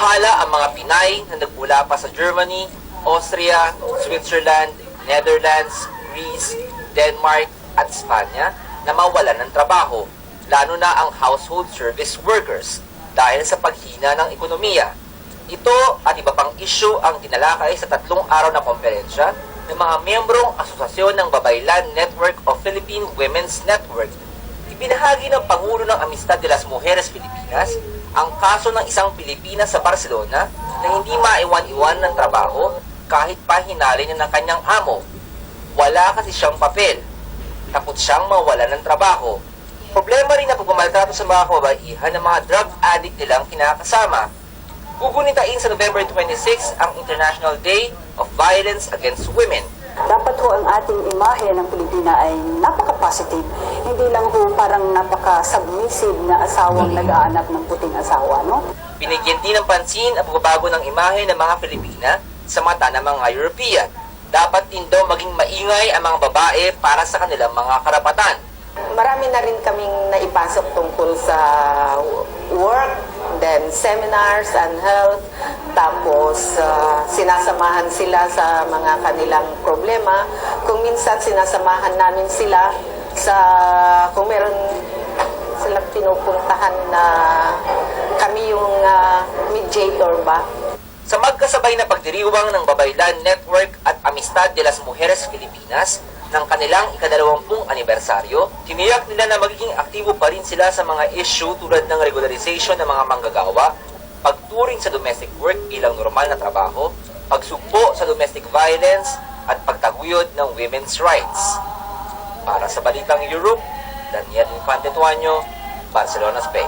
Nabahala ang mga Pinay na nagmula pa sa Germany, Austria, Switzerland, Netherlands, Greece, Denmark at Espanya na mawalan ng trabaho, lalo na ang household service workers dahil sa paghina ng ekonomiya. Ito at iba pang issue ang tinalakay sa 3 araw na konferensya ng mga miyembrong Asosasyon ng Babaylan Network of Philippine Women's Network. Ibinahagi ng Pangulo ng Amistad de las Mujeres Filipinas ang kaso ng isang Pilipina sa Barcelona na hindi maiwan-iwan ng trabaho kahit pa hinali niya ng kanyang amo. Wala kasi siyang papel. Takot siyang mawalan ng trabaho. Problema rin na pagmamaltrato sa mga kababaihan ng mga drug addict nilang kinakasama. Gugunitain sa November 26 ang International Day of Violence Against Women. Dapat ho ang ating imahe ng Pilipina ay napaka-positive. Hindi lang ho parang napaka-submissive na asawang nag-aanap ng puting asawa, no? Binigyan din ng pansin ang pagbabago ng imahe ng mga Pilipina sa mata ng mga European. Dapat din daw maging maingay ang mga babae para sa kanilang mga karapatan. Marami na rin kaming naipasok tungkol sa work, then seminars and health, tapos sinasamahan sila sa mga kanilang problema. Kung minsan sinasamahan namin sila sa, kung meron silang pinupuntahan na kami yung mediator ba. Sa magkasabay na pagdiriwang ng Babaylan Network at Amistad de las Mujeres Filipinas ng kanilang ika-20 anibersaryo, tiniyak nila na magiging aktibo pa rin sila sa mga issue tulad ng regularization ng mga manggagawa, pagturing sa domestic work bilang normal na trabaho, pagsugpo sa domestic violence at pagtaguyod ng women's rights. Para sa Balitang Europe, Daniel Infante Tuaño, Barcelona, Spain.